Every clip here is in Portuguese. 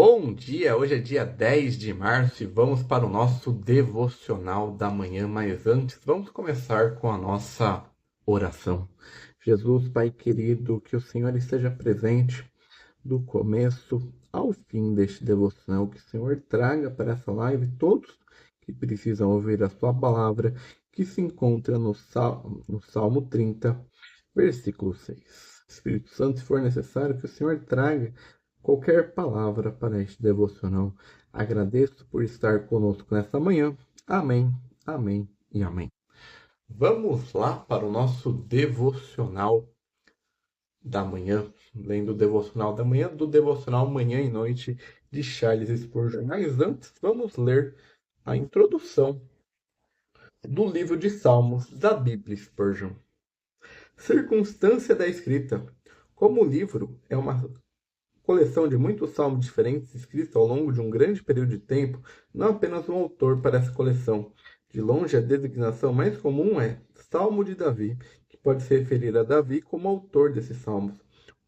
Bom dia, hoje é dia 10 de março e vamos para o nosso devocional da manhã, mas antes vamos começar com a nossa oração. Jesus, Pai querido, que o Senhor esteja presente do começo ao fim deste devocional, que o Senhor traga para essa live todos que precisam ouvir a sua palavra, que se encontra no Salmo 30, versículo 6. Espírito Santo, se for necessário, que o Senhor traga qualquer palavra para este devocional. Agradeço por estar conosco nesta manhã. Amém, amém e amém. Vamos lá para o nosso devocional da manhã, lendo o devocional da manhã, do devocional Manhã e Noite de Charles Spurgeon. Mas antes, vamos ler a introdução do livro de Salmos da Bíblia Spurgeon. Circunstância da escrita. Como o livro é uma coleção de muitos salmos diferentes escritos ao longo de um grande período de tempo, não apenas um autor para essa coleção. De longe, a designação mais comum é Salmo de Davi, que pode se referir a Davi como autor desses salmos.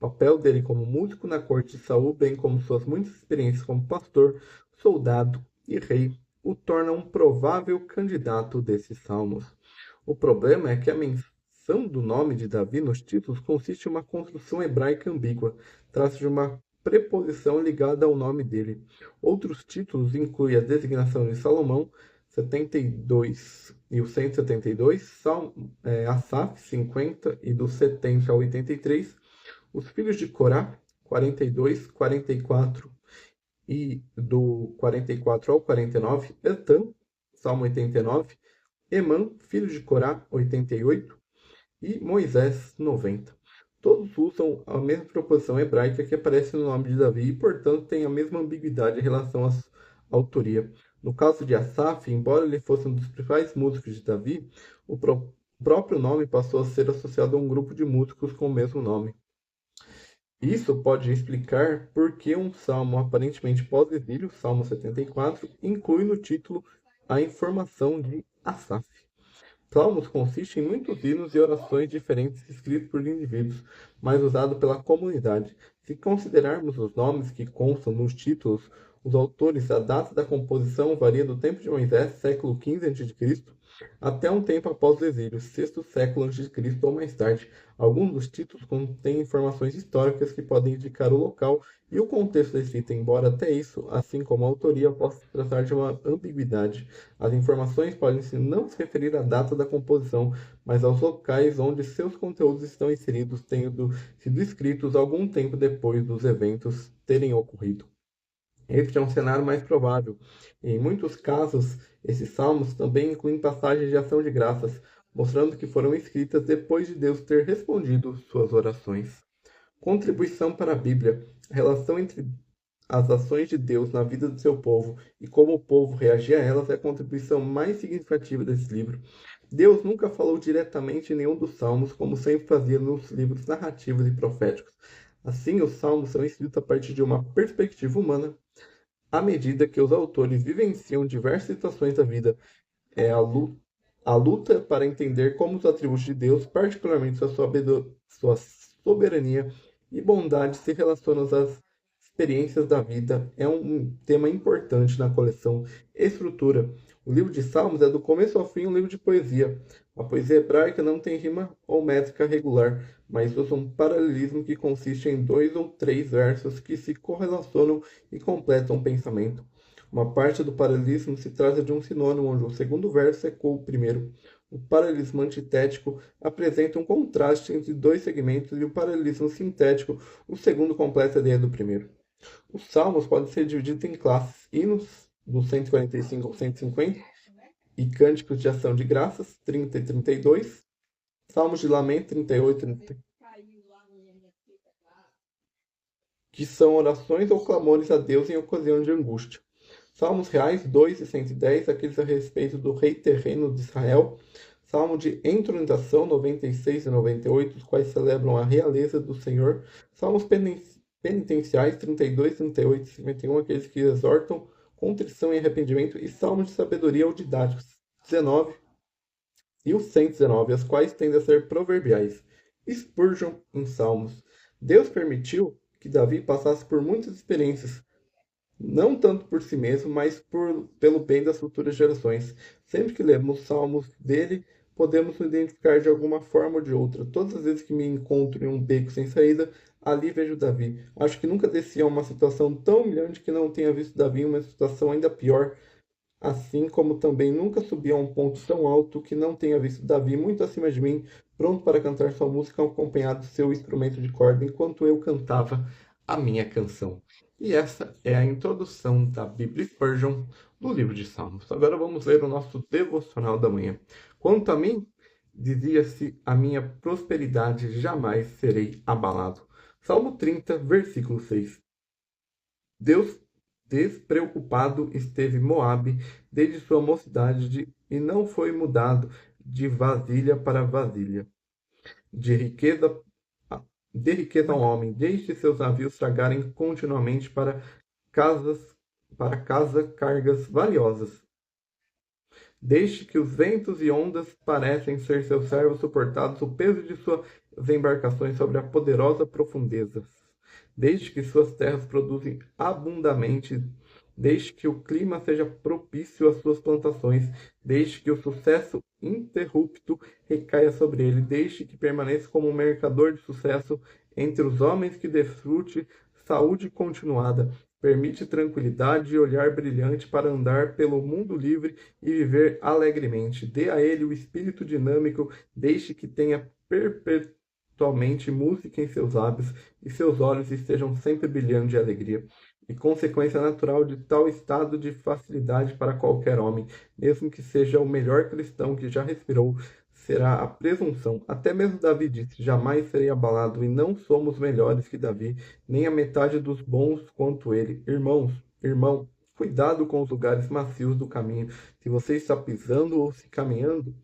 O papel dele como músico na corte de Saul, bem como suas muitas experiências como pastor, soldado e rei, o torna um provável candidato desses salmos. O problema é que a menção do nome de Davi nos títulos consiste em uma construção hebraica ambígua. Trata-se de uma preposição ligada ao nome dele. Outros títulos incluem a designação de Salomão, 72 e o 172, Asaf, 50 e do 70 ao 83, os filhos de Corá, 42, 44 e do 44 ao 49, Etan, Salmo 89, Emã, filho de Corá, 88 e Moisés, 90. Todos usam a mesma proposição hebraica que aparece no nome de Davi e, portanto, têm a mesma ambiguidade em relação à autoria. No caso de Asaf, embora ele fosse um dos principais músicos de Davi, o próprio nome passou a ser associado a um grupo de músicos com o mesmo nome. Isso pode explicar por que um salmo aparentemente pós-exílio, Salmo 74, inclui no título a informação de Asaf. Salmos consistem em muitos hinos e orações diferentes escritos por indivíduos, mas usados pela comunidade. Se considerarmos os nomes que constam nos títulos, os autores, a data da composição varia do tempo de Moisés, século XV a.C., até um tempo após o exílio, sexto século a.C. ou mais tarde. Alguns dos títulos contêm informações históricas que podem indicar o local e o contexto da escrita, embora até isso, assim como a autoria, possa se tratar de uma ambiguidade. As informações podem não se referir à data da composição, mas aos locais onde seus conteúdos estão inseridos, tendo sido escritos algum tempo depois dos eventos terem ocorrido. Este é um cenário mais provável. Em muitos casos, esses salmos também incluem passagens de ação de graças, mostrando que foram escritas depois de Deus ter respondido suas orações. Contribuição para a Bíblia. A relação entre as ações de Deus na vida do seu povo e como o povo reagia a elas é a contribuição mais significativa desse livro. Deus nunca falou diretamente em nenhum dos salmos, como sempre fazia nos livros narrativos e proféticos. Assim, os salmos são escritos a partir de uma perspectiva humana, à medida que os autores vivenciam diversas situações da vida. É a luta para entender como os atributos de Deus, particularmente sua soberania e bondade, se relacionam às experiências da vida, é um tema importante na coleção Estrutura. O livro de Salmos é do começo ao fim um livro de poesia. A poesia hebraica não tem rima ou métrica regular, mas usa um paralelismo que consiste em 2 ou 3 versos que se correlacionam e completam o pensamento. Uma parte do paralelismo se trata de um sinônimo, onde o segundo verso ecoa o primeiro. O paralelismo antitético apresenta um contraste entre dois segmentos e o paralelismo sintético, o segundo completa a ideia do primeiro. Os salmos podem ser divididos em classes: hinos, do 145 ao 150, e cânticos de ação de graças, 30 e 32, salmos de lamento, 38 e 30, que são orações ou clamores a Deus em ocasião de angústia. Salmos reais, 2 e 110, aqueles a respeito do rei terreno de Israel. Salmo de entronização, 96 e 98, os quais celebram a realeza do Senhor. Salmos penitenciais, 32, 38 e 51, aqueles que exortam contrição e arrependimento. E salmos de sabedoria ou didáticos, 19 e o 119, as quais tendem a ser proverbiais. Spurgeon em Salmos. Deus permitiu que Davi passasse por muitas experiências não tanto por si mesmo, mas pelo bem das futuras gerações. Sempre que lemos salmos dele, podemos nos identificar de alguma forma ou de outra. Todas as vezes que me encontro em um beco sem saída, ali vejo Davi. Acho que nunca desci a uma situação tão humilhante que não tenha visto Davi em uma situação ainda pior, assim como também nunca subi a um ponto tão alto que não tenha visto Davi muito acima de mim, pronto para cantar sua música acompanhado do seu instrumento de corda, enquanto eu cantava a minha canção. E essa é a introdução da Bíblia Spurgeon do livro de Salmos. Agora vamos ler o nosso devocional da manhã. Quanto a mim, dizia-se, a minha prosperidade jamais serei abalado. Salmo 30, versículo 6. Deus despreocupado esteve Moabe desde sua mocidade e não foi mudado de vasilha para vasilha. De riqueza, de riqueza ao homem, deixe seus navios tragarem continuamente casas, para casa cargas valiosas. Deixe que os ventos e ondas parecem ser seus servos suportados o peso de suas embarcações sobre a poderosa profundeza. Desde que suas terras produzem abundantemente, desde que o clima seja propício às suas plantações, desde que o sucesso interrupto recaia sobre ele, desde que permaneça como um mercador de sucesso entre os homens que desfrute saúde continuada, permite tranquilidade e olhar brilhante para andar pelo mundo livre e viver alegremente. Dê a ele o espírito dinâmico, deixe que tenha perpetuamente música em seus lábios e seus olhos estejam sempre brilhando de alegria. E consequência natural de tal estado de facilidade para qualquer homem, mesmo que seja o melhor cristão que já respirou, será a presunção. Até mesmo Davi disse: jamais serei abalado, e não somos melhores que Davi, nem a metade dos bons quanto ele. Irmão, cuidado com os lugares macios do caminho. Se você está pisando ou se caminhando,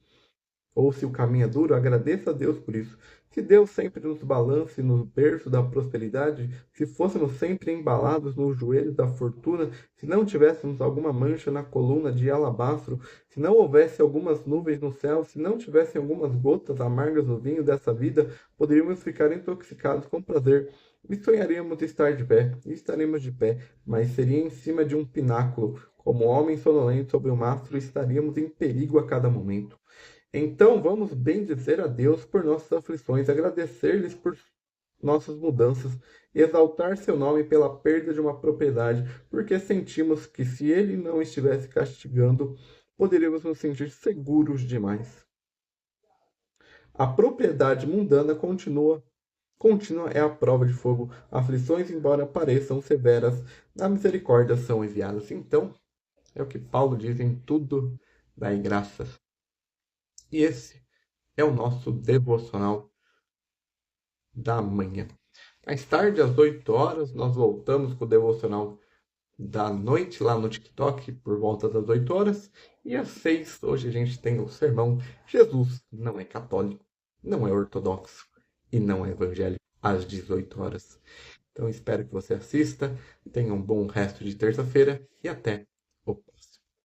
ou se o caminho é duro, agradeça a Deus por isso. Se Deus sempre nos balance no berço da prosperidade, se fôssemos sempre embalados no joelho da fortuna, se não tivéssemos alguma mancha na coluna de alabastro, se não houvesse algumas nuvens no céu, se não tivessem algumas gotas amargas no vinho dessa vida, poderíamos ficar intoxicados com prazer. E sonharíamos estar de pé, e estaremos de pé, mas seria em cima de um pináculo. Como homens sonolentos sobre o mastro, estaríamos em perigo a cada momento. Então vamos bendizer a Deus por nossas aflições, agradecer-lhes por nossas mudanças, exaltar seu nome pela perda de uma propriedade, porque sentimos que se ele não estivesse castigando, poderíamos nos sentir seguros demais. A propriedade mundana contínua é a prova de fogo. Aflições, embora pareçam severas, na misericórdia são enviadas. Então, é o que Paulo diz: em tudo dai graças. E esse é o nosso devocional da manhã. Mais tarde, às 8 horas, nós voltamos com o devocional da noite lá no TikTok, por volta das 8 horas. E às 6, hoje a gente tem o sermão Jesus não é católico, não é ortodoxo e não é evangélico, às 18 horas. Então espero que você assista, tenha um bom resto de terça-feira e até o